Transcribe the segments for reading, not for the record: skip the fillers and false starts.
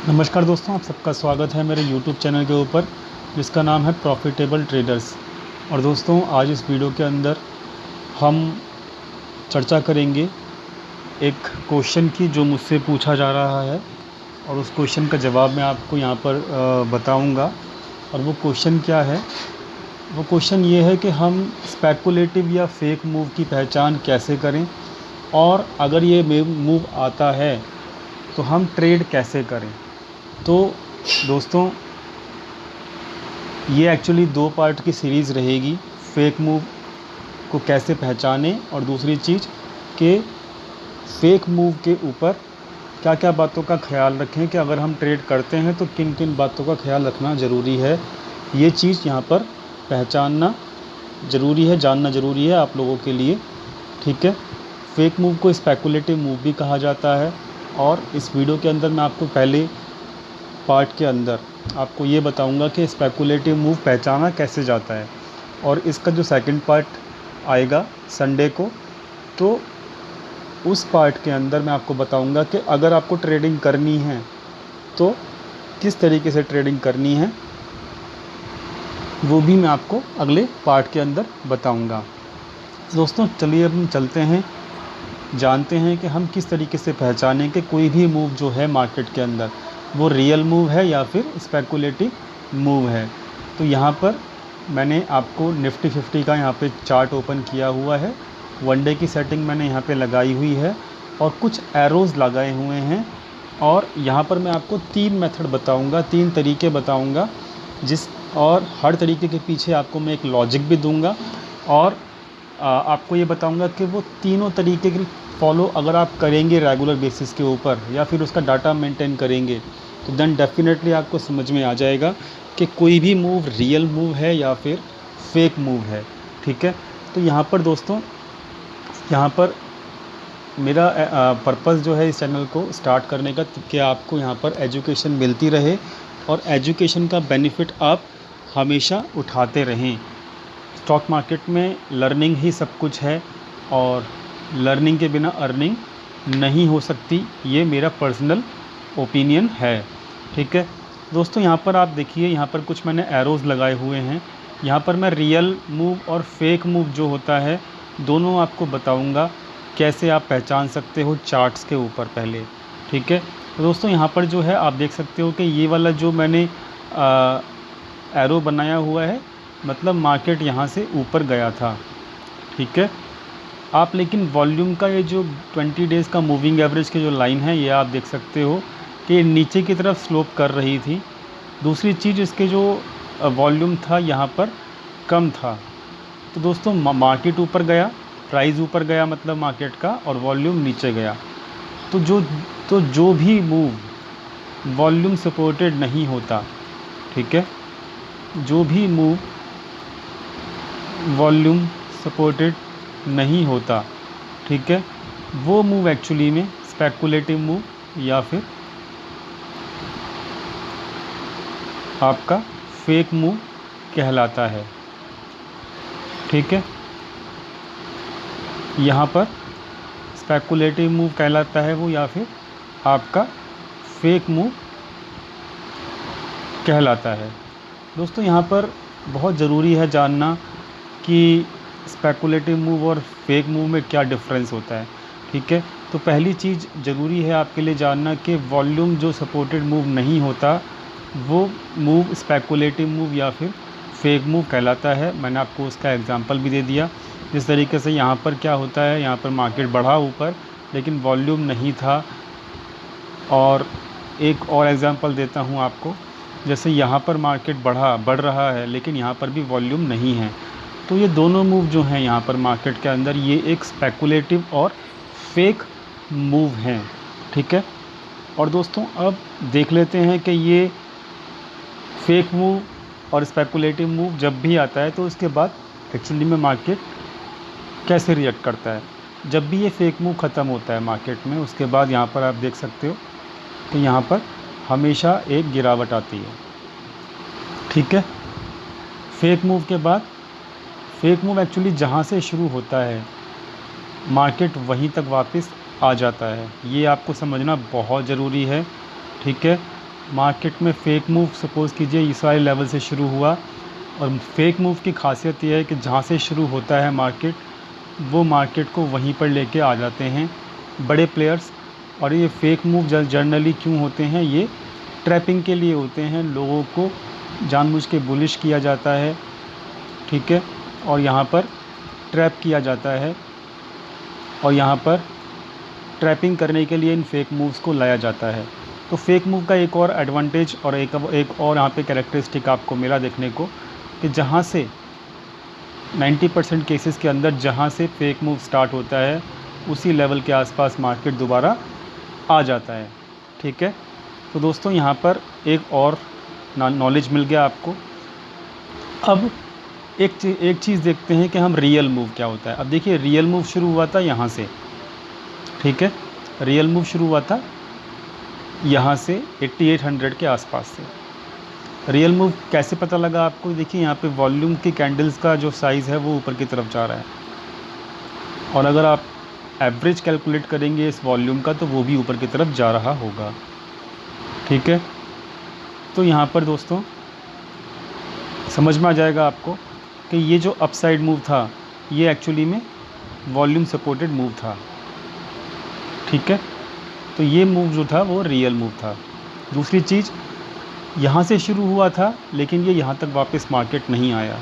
नमस्कार दोस्तों, आप सबका स्वागत है मेरे YouTube चैनल के ऊपर जिसका नाम है प्रॉफिटेबल ट्रेडर्स। और दोस्तों, आज इस वीडियो के अंदर हम चर्चा करेंगे एक क्वेश्चन की जो मुझसे पूछा जा रहा है, और उस क्वेश्चन का जवाब मैं आपको यहाँ पर बताऊँगा। और वो क्वेश्चन क्या है? वो क्वेश्चन ये है कि हम स्पेकुलेटिव या फेक मूव की पहचान कैसे करें, और अगर ये मूव आता है तो हम ट्रेड कैसे करें। तो दोस्तों, ये एक्चुअली 2 पार्ट की सीरीज़ रहेगी। फेक मूव को कैसे पहचानें, और दूसरी चीज़ कि फेक मूव के ऊपर क्या क्या बातों का ख्याल रखें कि अगर हम ट्रेड करते हैं तो किन किन बातों का ख्याल रखना ज़रूरी है। ये चीज़ यहाँ पर पहचानना ज़रूरी है, जानना ज़रूरी है आप लोगों के लिए। ठीक है। फेक मूव को स्पेकुलेटिव मूव भी कहा जाता है, और इस वीडियो के अंदर मैं आपको पहले पार्ट के अंदर आपको ये बताऊंगा कि स्पेकुलेटिव मूव पहचाना कैसे जाता है। और इसका जो सेकंड पार्ट आएगा संडे को, तो उस पार्ट के अंदर मैं आपको बताऊंगा कि अगर आपको ट्रेडिंग करनी है तो किस तरीके से ट्रेडिंग करनी है, वो भी मैं आपको अगले पार्ट के अंदर बताऊंगा। दोस्तों, चलिए अब हम चलते हैं, जानते हैं कि हम किस तरीके से पहचानें कि कोई भी मूव जो है मार्केट के अंदर वो रियल मूव है या फिर स्पेकुलेटिव मूव है। तो यहाँ पर मैंने आपको निफ्टी 50 का यहाँ पे चार्ट ओपन किया हुआ है। वन डे की सेटिंग मैंने यहाँ पे लगाई हुई है और कुछ एरोज़ लगाए हुए हैं। और यहाँ पर मैं आपको 3 मेथड बताऊँगा, 3 तरीके बताऊँगा, और हर तरीके के पीछे आपको मैं एक लॉजिक भी दूँगा। और आपको ये बताऊँगा कि वो तीनों तरीके के फॉलो अगर आप करेंगे रेगुलर बेसिस के ऊपर, या फिर उसका डाटा मेंटेन करेंगे, तो देन डेफिनेटली आपको समझ में आ जाएगा कि कोई भी मूव रियल मूव है या फिर फेक मूव है। ठीक है। तो यहाँ पर दोस्तों, यहाँ पर मेरा पर्पज़ जो है इस चैनल को स्टार्ट करने का कि आपको यहाँ पर एजुकेशन मिलती रहे, और एजुकेशन का बेनिफिट आप हमेशा उठाते रहें। स्टॉक मार्केट में लर्निंग ही सब कुछ है, और लर्निंग के बिना अर्निंग नहीं हो सकती। ये मेरा पर्सनल ओपिनियन है। ठीक है दोस्तों, यहाँ पर आप देखिए, यहाँ पर कुछ मैंने एरोज़ लगाए हुए हैं। यहाँ पर मैं रियल मूव और फेक मूव जो होता है दोनों आपको बताऊँगा कैसे आप पहचान सकते हो चार्ट्स के ऊपर पहले। ठीक है। तो दोस्तों, यहाँ पर जो है आप देख सकते हो कि ये वाला जो मैंने एरो बनाया हुआ है, मतलब मार्केट यहाँ से ऊपर गया था। ठीक है। आप लेकिन वॉल्यूम का ये जो 20 डेज़ का मूविंग एवरेज की जो लाइन है, ये आप देख सकते हो कि नीचे की तरफ स्लोप कर रही थी। दूसरी चीज़, इसके जो वॉल्यूम था यहाँ पर कम था। तो दोस्तों, मार्केट ऊपर गया, प्राइस ऊपर गया मतलब मार्केट का, और वॉल्यूम नीचे गया। तो जो भी मूव वॉल्यूम सपोर्टेड नहीं होता, ठीक है, जो भी मूव वॉल्यूम सपोर्टेड नहीं होता, ठीक है, वो मूव एक्चुअली में स्पेकुलेटिव मूव या फिर आपका फेक मूव कहलाता है। ठीक है। यहाँ पर स्पेकुलेटिव मूव कहलाता है वो, या फिर आपका फेक मूव कहलाता है। दोस्तों, यहाँ पर बहुत ज़रूरी है जानना कि स्पेकुलेटिव मूव और फेक मूव में क्या डिफरेंस होता है। ठीक है। तो पहली चीज़ ज़रूरी है आपके लिए जानना कि वॉल्यूम जो सपोर्टेड मूव नहीं होता, वो मूव स्पेकुलेटिव मूव या फिर फेक मूव कहलाता है। मैंने आपको उसका एग्जांपल भी दे दिया। जिस तरीके से यहाँ पर क्या होता है, यहाँ पर मार्केट बढ़ा ऊपर लेकिन वॉल्यूम नहीं था। और एक और एग्जांपल देता हूँ आपको, जैसे यहाँ पर मार्केट बढ़ रहा है लेकिन यहाँ पर भी वॉल्यूम नहीं है। तो ये दोनों मूव जो हैं यहाँ पर मार्केट के अंदर, ये एक स्पेकुलेटिव और फेक मूव हैं। ठीक है। और दोस्तों, अब देख लेते हैं कि ये फेक मूव और स्पेकुलेटिव मूव जब भी आता है तो उसके बाद एक्चुअली में मार्केट कैसे रिएक्ट करता है। जब भी ये फेक मूव ख़त्म होता है मार्केट में, उसके बाद यहाँ पर आप देख सकते हो कि यहाँ पर हमेशा एक गिरावट आती है। ठीक है। फेक मूव के बाद, फेक मूव एक्चुअली जहाँ से शुरू होता है मार्केट वहीं तक वापस आ जाता है। ये आपको समझना बहुत ज़रूरी है। ठीक है। मार्केट में फेक मूव सपोज़ कीजिए इस वाले लेवल से शुरू हुआ, और फेक मूव की खासियत यह है कि जहाँ से शुरू होता है मार्केट, वो मार्केट को वहीं पर लेके आ जाते हैं बड़े प्लेयर्स। और ये फेक मूव जनरली क्यों होते हैं, ये ट्रैपिंग के लिए होते हैं, लोगों को जानबूझ के बुलिश किया जाता है, ठीक है, और यहाँ पर ट्रैप किया जाता है, और यहाँ पर ट्रैपिंग करने के लिए इन फेक मूव्स को लाया जाता है। तो फेक मूव का एक और एडवांटेज और एक और यहाँ पे कैरेक्टरिस्टिक आपको मिला देखने को, कि जहाँ से 90% केसेस के अंदर जहाँ से फेक मूव स्टार्ट होता है उसी लेवल के आसपास मार्केट दोबारा आ जाता है, ठीक है। तो दोस्तों यहाँ पर एक और नॉलेज मिल गया आपको। अब एक चीज़ देखते हैं कि हम रियल मूव क्या होता है। अब देखिए रियल मूव शुरू हुआ था यहाँ से, ठीक है, रियल मूव शुरू हुआ था यहाँ से 8800 के आसपास से। रियल मूव कैसे पता लगा आपको, देखिए यहाँ पे वॉल्यूम की कैंडल्स का जो साइज़ है वो ऊपर की तरफ जा रहा है, और अगर आप एवरेज कैलकुलेट करेंगे इस वॉल्यूम का तो वो भी ऊपर की तरफ जा रहा होगा, ठीक है। तो यहाँ पर दोस्तों समझ में आ जाएगा आपको कि ये जो अपसाइड मूव था ये एक्चुअली में वॉल्यूम सपोर्टेड मूव था, ठीक है। तो ये मूव जो था वो रियल मूव था। दूसरी चीज़, यहाँ से शुरू हुआ था लेकिन ये यहाँ तक वापस मार्केट नहीं आया,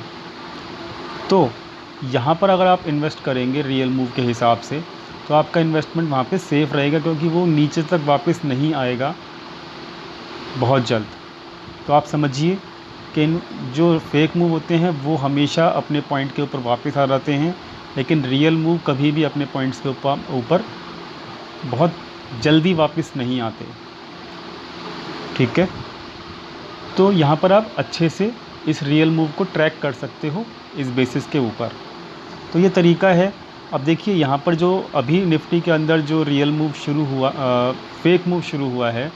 तो यहाँ पर अगर आप इन्वेस्ट करेंगे रियल मूव के हिसाब से तो आपका इन्वेस्टमेंट वहाँ पे सेफ़ रहेगा, क्योंकि वो नीचे तक वापस नहीं आएगा बहुत जल्द। तो आप समझिए कि जो फेक मूव होते हैं वो हमेशा अपने पॉइंट के ऊपर वापस आ जाते हैं, लेकिन रियल मूव कभी भी अपने पॉइंट्स के ऊपर बहुत जल्दी वापस नहीं आते, ठीक है। तो यहाँ पर आप अच्छे से इस रियल मूव को ट्रैक कर सकते हो इस बेसिस के ऊपर। तो ये तरीका है। अब देखिए यहाँ पर जो अभी निफ्टी के अंदर जो रियल मूव शुरू हुआ, फेक मूव शुरू हुआ है,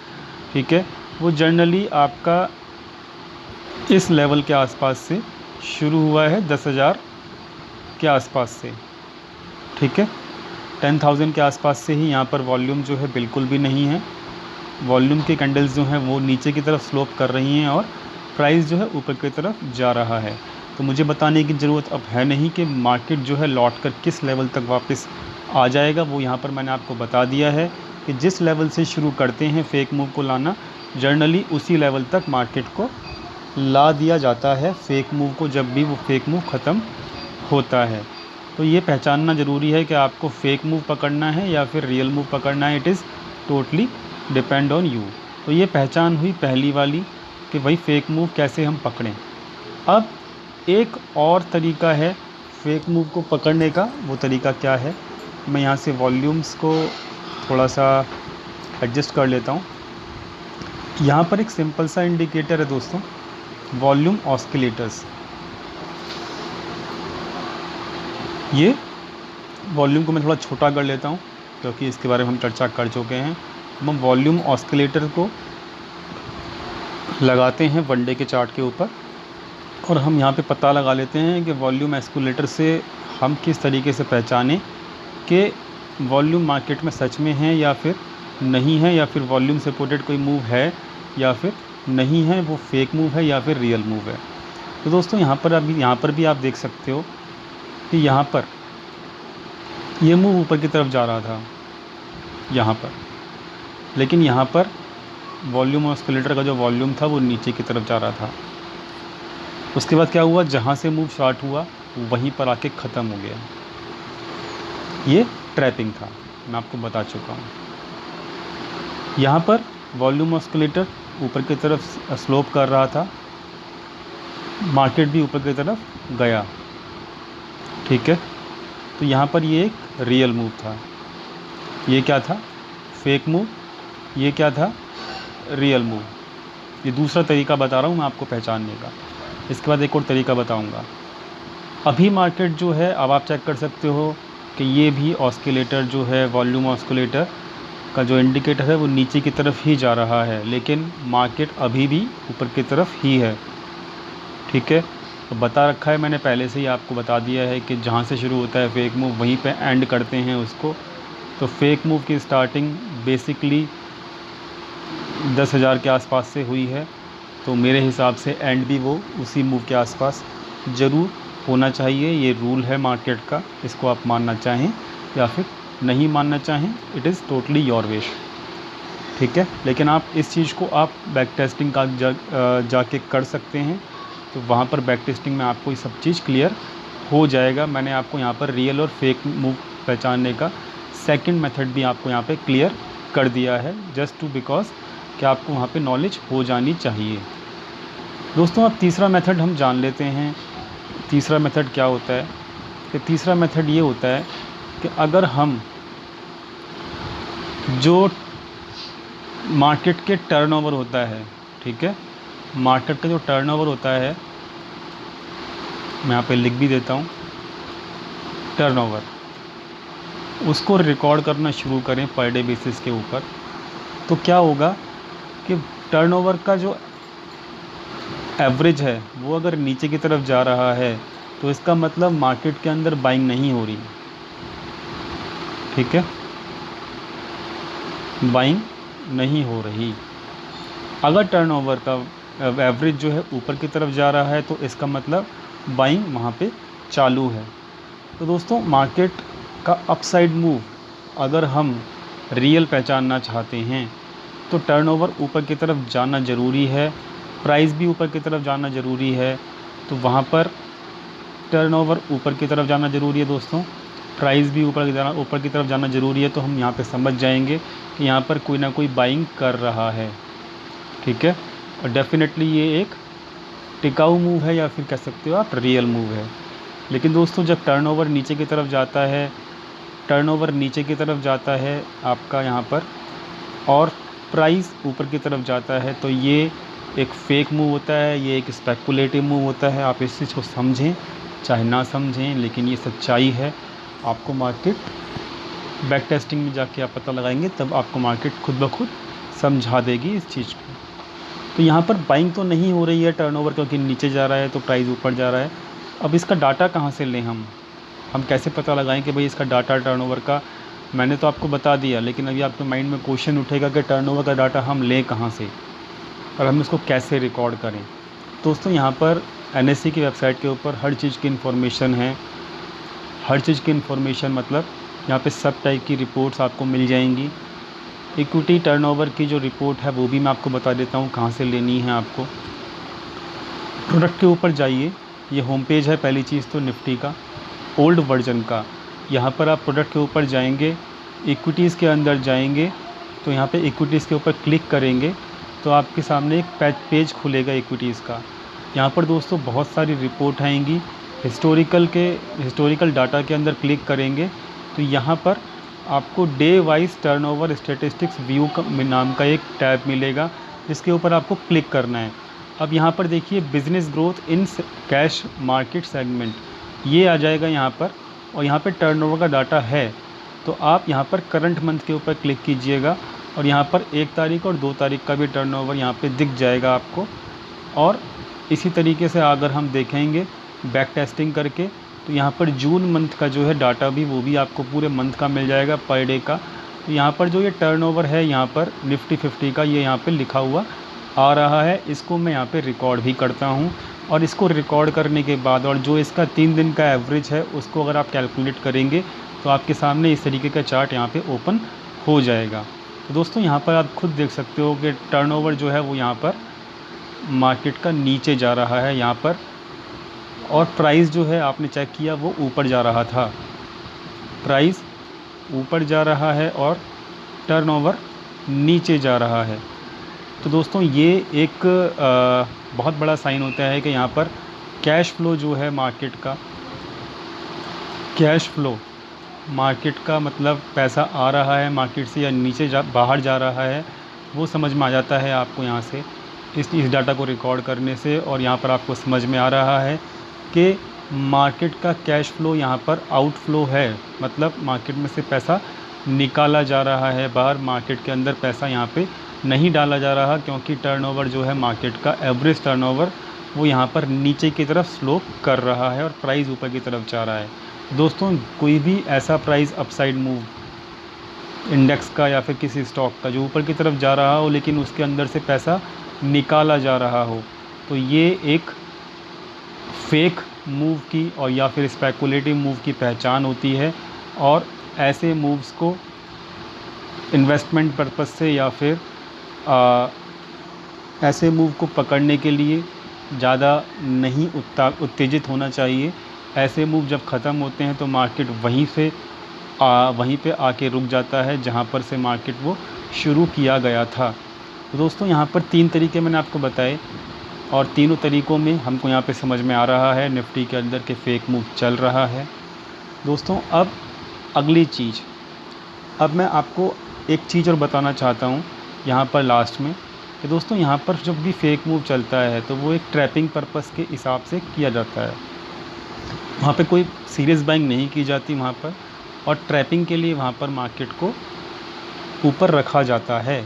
ठीक है, वो जनरली आपका इस लेवल के आसपास से शुरू हुआ है, 10,000 के आसपास से, ठीक है। 10,000 के आसपास से ही यहाँ पर वॉल्यूम जो है बिल्कुल भी नहीं है, वॉल्यूम के कैंडल्स जो हैं वो नीचे की तरफ स्लोप कर रही हैं और प्राइस जो है ऊपर की तरफ जा रहा है। तो मुझे बताने की ज़रूरत अब है नहीं कि मार्केट जो है लौट कर किस लेवल तक वापस आ जाएगा, वो यहाँ पर मैंने आपको बता दिया है कि जिस लेवल से शुरू करते हैं फेक मूव को लाना, जनरली उसी लेवल तक मार्केट को ला दिया जाता है फेक मूव को, जब भी वो फेक मूव ख़त्म होता है। तो ये पहचानना ज़रूरी है कि आपको फेक मूव पकड़ना है या फिर रियल मूव पकड़ना है, it is totally depend on you. तो ये पहचान हुई पहली वाली कि भाई फेक मूव कैसे हम पकड़ें। अब एक और तरीका है फेक मूव को पकड़ने का, वो तरीका क्या है, मैं यहाँ से वॉल्यूम्स को थोड़ा सा एडजस्ट कर लेता हूँ। यहाँ पर एक सिंपल सा इंडिकेटर है दोस्तों, वॉल्यूम ऑस्किलेटर्स। ये वॉल्यूम को मैं थोड़ा छोटा कर लेता हूँ क्योंकि इसके बारे में हम चर्चा कर चुके हैं। हम वॉल्यूम ऑस्किलेटर को लगाते हैं वनडे के चार्ट के ऊपर, और हम यहाँ पे पता लगा लेते हैं कि वॉल्यूम ऑस्किलेटर से हम किस तरीके से पहचानें कि वॉल्यूम मार्केट में सच में है या फिर नहीं है, या फिर वॉल्यूम सपोर्टेड कोई मूव है या फिर नहीं है, वो फेक मूव है या फिर रियल मूव है। तो दोस्तों यहाँ पर भी आप देख सकते हो कि यहाँ पर ये मूव ऊपर की तरफ जा रहा था यहाँ पर, लेकिन यहाँ पर वॉल्यूम ऑस्किलेटर का जो वॉल्यूम था वो नीचे की तरफ जा रहा था। उसके बाद क्या हुआ, जहाँ से मूव स्टार्ट हुआ वहीं पर आके ख़त्म हो गया। ये ट्रैपिंग था, मैं आपको बता चुका हूँ। यहाँ पर वॉल्यूम ऑस्किलेटर ऊपर की तरफ स्लोप कर रहा था, मार्केट भी ऊपर की तरफ गया, ठीक है। तो यहाँ पर ये एक रियल मूव था, ये क्या था, फेक मूव, ये क्या था, रियल मूव। ये दूसरा तरीका बता रहा हूँ मैं आपको पहचानने का। इसके बाद एक और तरीका बताऊँगा। अभी मार्केट जो है, अब आप चेक कर सकते हो कि ये भी ऑस्किलेटर जो है, वॉल्यूम ऑस्किलेटर का जो इंडिकेटर है वो नीचे की तरफ ही जा रहा है, लेकिन मार्केट अभी भी ऊपर की तरफ ही है, ठीक है। तो बता रखा है मैंने पहले से ही, आपको बता दिया है कि जहाँ से शुरू होता है फेक मूव वहीं पे एंड करते हैं उसको। तो फेक मूव की स्टार्टिंग बेसिकली 10,000 के आसपास से हुई है, तो मेरे हिसाब से एंड भी वो उसी मूव के आसपास ज़रूर होना चाहिए। ये रूल है मार्केट का, इसको आप मानना चाहें या फिर नहीं मानना चाहें, it is totally your wish, ठीक है। लेकिन आप इस चीज़ को आप बैक टेस्टिंग का जाके कर सकते हैं, तो वहाँ पर बैक टेस्टिंग में आपको ये सब चीज़ क्लियर हो जाएगा। मैंने आपको यहाँ पर रियल और फेक मूव पहचानने का सेकंड मेथड भी आपको यहाँ पे क्लियर कर दिया है, जस्ट टू बिकॉज कि आपको वहाँ पे नॉलेज हो जानी चाहिए। दोस्तों अब तीसरा मेथड हम जान लेते हैं। तीसरा मेथड क्या होता है कि तीसरा मेथड ये होता है कि अगर हम जो मार्केट के टर्नओवर होता है, ठीक है, मार्केट का जो टर्नओवर होता है, मैं यहाँ पे लिख भी देता हूँ, टर्नओवर, उसको रिकॉर्ड करना शुरू करें पर डे बेसिस के ऊपर, तो क्या होगा कि टर्नओवर का जो एवरेज है वो अगर नीचे की तरफ जा रहा है तो इसका मतलब मार्केट के अंदर बाइंग नहीं हो रही, ठीक है, बाइंग नहीं हो रही। अगर टर्नओवर का एवरेज जो है ऊपर की तरफ जा रहा है तो इसका मतलब बाइंग वहाँ पे चालू है। तो दोस्तों मार्केट का अपसाइड मूव अगर हम रियल पहचानना चाहते हैं तो टर्नओवर ऊपर की तरफ जाना ज़रूरी है, प्राइस भी ऊपर की तरफ जाना ज़रूरी है। तो वहाँ पर टर्नओवर ऊपर की तरफ जाना ज़रूरी है दोस्तों, प्राइस भी ऊपर की तरफ जाना ज़रूरी है। तो हम यहाँ पे समझ जाएंगे कि यहाँ पर कोई ना कोई बाइंग कर रहा है, ठीक है, और डेफिनेटली ये एक टिकाऊ मूव है या फिर कह सकते हो आप रियल मूव है। लेकिन दोस्तों जब टर्नओवर नीचे की तरफ जाता है, टर्नओवर नीचे की तरफ जाता है आपका यहाँ पर, और प्राइस ऊपर की तरफ जाता है, तो ये एक फेक मूव होता है, ये एक स्पेकुलेटिव मूव होता है। आप इस चीज़ को समझें चाहे ना समझें, लेकिन ये सच्चाई है। आपको मार्केट बैक टेस्टिंग में जाके आप पता लगाएंगे, तब आपको मार्केट खुद ब खुद समझा देगी इस चीज़ को। तो यहाँ पर बाइंग तो नहीं हो रही है टर्नओवर, क्योंकि नीचे जा रहा है तो प्राइस ऊपर जा रहा है। अब इसका डाटा कहाँ से लें हम कैसे पता लगाएं कि भाई इसका डाटा टर्नओवर का, मैंने तो आपको बता दिया, लेकिन अभी आपके माइंड में क्वेश्चन उठेगा कि टर्नओवर का डाटा हम लें कहाँ से और हम इसको कैसे रिकॉर्ड करें। दोस्तों यहाँ पर NSE की वेबसाइट के ऊपर हर चीज़ की इन्फॉर्मेशन है। हर चीज़ की इन्फॉर्मेशन मतलब यहाँ पे सब टाइप की रिपोर्ट्स आपको मिल जाएंगी। इक्विटी टर्नओवर की जो रिपोर्ट है वो भी मैं आपको बता देता हूँ कहाँ से लेनी है आपको। प्रोडक्ट के ऊपर जाइए, ये होम पेज है पहली चीज़ तो निफ्टी का ओल्ड वर्जन का। यहाँ पर आप प्रोडक्ट के ऊपर जाएंगे, इक्विटीज़ के अंदर जाएंगे, तो यहाँ पे इक्विटीज़ के ऊपर क्लिक करेंगे तो आपके सामने एक पेज खुलेगा इक्विटीज़ का। यहाँ पर दोस्तों बहुत सारी रिपोर्ट आएंगी। हिस्टोरिकल डाटा के अंदर क्लिक करेंगे तो यहाँ पर आपको day wise turnover statistics view नाम का एक टैब मिलेगा, जिसके ऊपर आपको क्लिक करना है। अब यहाँ पर देखिए business growth in cash market segment, ये आ जाएगा यहाँ पर, और यहाँ पे टर्नओवर का डाटा है। तो आप यहाँ पर करंट मंथ के ऊपर क्लिक कीजिएगा और यहाँ पर 1 तारीख और 2 तारीख का भी टर्नओवर यहाँ पे दिख जाएगा आपको। और इसी तरीके से अगर हम देखेंगे बैक टेस्टिंग करके, तो यहाँ पर जून मंथ का जो है डाटा भी वो भी आपको पूरे मंथ का मिल जाएगा पर डे का। तो यहाँ पर जो ये टर्नओवर है यहाँ पर निफ्टी 50 का, ये यहाँ पे लिखा हुआ आ रहा है। इसको मैं यहाँ पे रिकॉर्ड भी करता हूँ, और इसको रिकॉर्ड करने के बाद और जो इसका 3 दिन का एवरेज है उसको अगर आप कैलकुलेट करेंगे तो आपके सामने इस तरीके का चार्ट यहाँ पे ओपन हो जाएगा। तो दोस्तों यहाँ पर आप खुद देख सकते हो कि टर्नओवर जो है वो यहाँ पर मार्केट का नीचे जा रहा है यहाँ पर, और प्राइस जो है आपने चेक किया वो ऊपर जा रहा था, प्राइस ऊपर जा रहा है और टर्नओवर नीचे जा रहा है। तो दोस्तों ये एक बहुत बड़ा साइन होता है कि यहाँ पर कैश फ्लो जो है मार्केट का, कैश फ्लो मार्केट का मतलब पैसा आ रहा है मार्केट से या नीचे बाहर जा रहा है, वो समझ में आ जाता है आपको यहाँ से इस डाटा को रिकॉर्ड करने से। और यहाँ पर आपको समझ में आ रहा है कि मार्केट का कैश फ्लो यहाँ पर आउटफ्लो है, मतलब मार्केट में से पैसा निकाला जा रहा है बाहर, मार्केट के अंदर पैसा यहाँ पे नहीं डाला जा रहा, क्योंकि टर्नओवर जो है मार्केट का एवरेज टर्नओवर वो यहाँ पर नीचे की तरफ स्लोप कर रहा है और प्राइस ऊपर की तरफ जा रहा है। दोस्तों कोई भी ऐसा प्राइस अपसाइड मूव इंडेक्स का या फिर किसी स्टॉक का जो ऊपर की तरफ जा रहा हो लेकिन उसके अंदर से पैसा निकाला जा रहा हो, तो ये एक फेक मूव की और या फिर स्पेकुलेटिव मूव की पहचान होती है। और ऐसे मूव्स को इन्वेस्टमेंट पर्पस से या फिर ऐसे मूव को पकड़ने के लिए ज़्यादा नहीं उत्तेजित होना चाहिए। ऐसे मूव जब ख़त्म होते हैं तो मार्केट वहीं पे आके रुक जाता है जहाँ पर से मार्केट वो शुरू किया गया था। तो दोस्तों यहाँ पर 3 तरीके मैंने आपको बताए और तीनों तरीक़ों में हमको यहाँ पे समझ में आ रहा है निफ्टी के अंदर के फेक मूव चल रहा है। दोस्तों अब अगली चीज़, अब मैं आपको एक चीज़ और बताना चाहता हूँ यहाँ पर लास्ट में कि दोस्तों यहाँ पर जब भी फेक मूव चलता है तो वो एक ट्रैपिंग पर्पस के हिसाब से किया जाता है। वहाँ पे कोई सीरियस बाइंग नहीं की जाती वहाँ पर, और ट्रैपिंग के लिए वहाँ पर मार्केट को ऊपर रखा जाता है,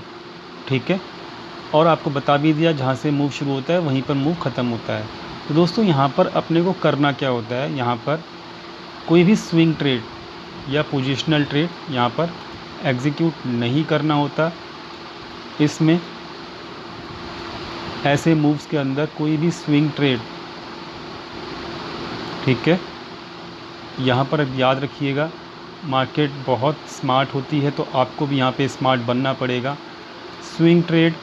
ठीक है। और आपको बता भी दिया जहाँ से मूव शुरू होता है वहीं पर मूव ख़त्म होता है। तो दोस्तों यहाँ पर अपने को करना क्या होता है, यहाँ पर कोई भी स्विंग ट्रेड या पोजिशनल ट्रेड यहाँ पर एग्जीक्यूट नहीं करना होता। इसमें ऐसे मूव्स के अंदर कोई भी स्विंग ट्रेड, ठीक है, यहाँ पर याद रखिएगा मार्केट बहुत स्मार्ट होती है तो आपको भी यहाँ पे स्मार्ट बनना पड़ेगा। स्विंग ट्रेड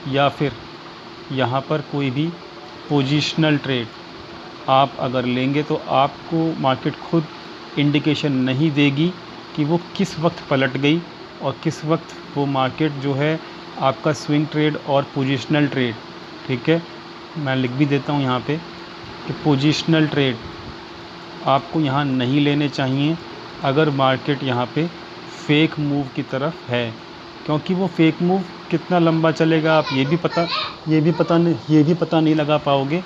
या फिर यहाँ पर कोई भी पोजिशनल ट्रेड आप अगर लेंगे तो आपको मार्केट खुद इंडिकेशन नहीं देगी कि वो किस वक्त पलट गई और किस वक्त वो मार्केट जो है आपका स्विंग ट्रेड और पोजिशनल ट्रेड, ठीक है, मैं लिख भी देता हूँ यहाँ पे कि पोजिशनल ट्रेड आपको यहाँ नहीं लेने चाहिए अगर मार्केट यहाँ पे फेक मूव की तरफ है, क्योंकि वो फेक मूव कितना लंबा चलेगा आप ये भी पता नहीं लगा पाओगे,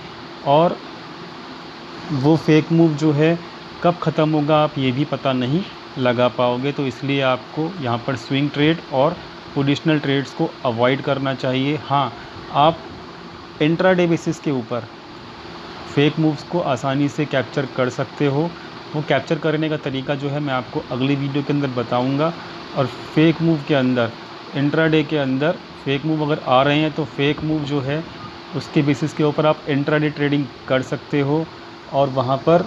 और वो फेक मूव जो है कब ख़त्म होगा आप ये भी पता नहीं लगा पाओगे। तो इसलिए आपको यहाँ पर स्विंग ट्रेड और पोजिशनल ट्रेड्स को अवॉइड करना चाहिए। हाँ, आप इंट्राडे बेसिस के ऊपर फेक मूव्स को आसानी से कैप्चर कर सकते हो। वो कैप्चर करने का तरीका जो है मैं आपको अगली वीडियो के अंदर बताऊंगा। और फेक मूव के अंदर, इंट्राडे के अंदर फेक मूव अगर आ रहे हैं तो फेक मूव जो है उसके बेसिस के ऊपर आप इंट्राडे ट्रेडिंग कर सकते हो और वहाँ पर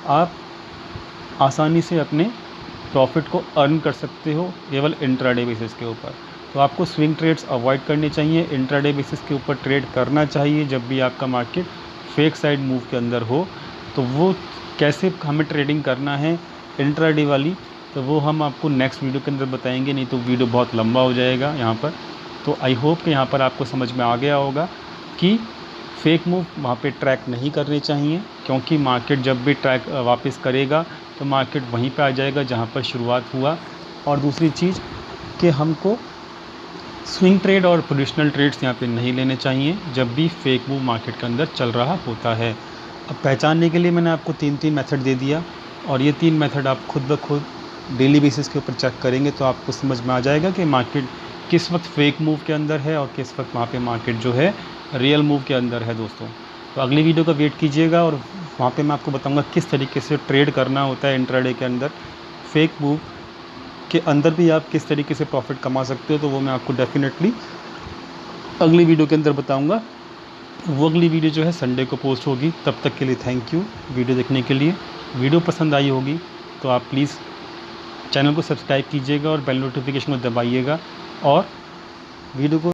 आप आसानी से अपने प्रॉफिट को अर्न कर सकते हो केवल इंट्राडे बेसिस के ऊपर। तो आपको स्विंग ट्रेड्स अवॉइड करने चाहिए, इंट्राडे बेसिस के ऊपर ट्रेड करना चाहिए जब भी आपका मार्केट फेक साइड मूव के अंदर हो। तो वो कैसे हमें ट्रेडिंग करना है इंट्राडे वाली, तो वो हम आपको नेक्स्ट वीडियो के अंदर बताएंगे, नहीं तो वीडियो बहुत लंबा हो जाएगा यहाँ पर। तो आई होप कि यहाँ पर आपको समझ में आ गया होगा कि फेक मूव वहाँ पे ट्रैक नहीं करने चाहिए, क्योंकि मार्केट जब भी ट्रैक वापस करेगा तो मार्केट वहीं पे आ जाएगा जहाँ पर शुरुआत हुआ। और दूसरी चीज़ कि हमको स्विंग ट्रेड और पोजिशनल ट्रेड्स यहाँ पे नहीं लेने चाहिए जब भी फेक मूव मार्केट के अंदर चल रहा होता है। अब पहचानने के लिए मैंने आपको 3 मेथड दे दिया, और ये 3 मेथड आप खुद ब खुद डेली बेसिस के ऊपर चेक करेंगे तो आपको समझ में आ जाएगा कि मार्केट किस वक्त फेक मूव के अंदर है और किस वक्त वहाँ पे मार्केट जो है रियल मूव के अंदर है दोस्तों। तो अगली वीडियो का वेट कीजिएगा और वहाँ पे मैं आपको बताऊँगा किस तरीके से ट्रेड करना होता है इंट्राडे के अंदर। फेक मूव के अंदर भी आप किस तरीके से प्रॉफिट कमा सकते हो, तो वो मैं आपको डेफिनेटली अगली वीडियो के अंदर बताऊँगा। वो अगली वीडियो जो है संडे को पोस्ट होगी। तब तक के लिए थैंक यू वीडियो देखने के लिए। वीडियो पसंद आई होगी तो आप प्लीज़ चैनल को सब्सक्राइब कीजिएगा और बेल नोटिफिकेशन को दबाइएगा और वीडियो को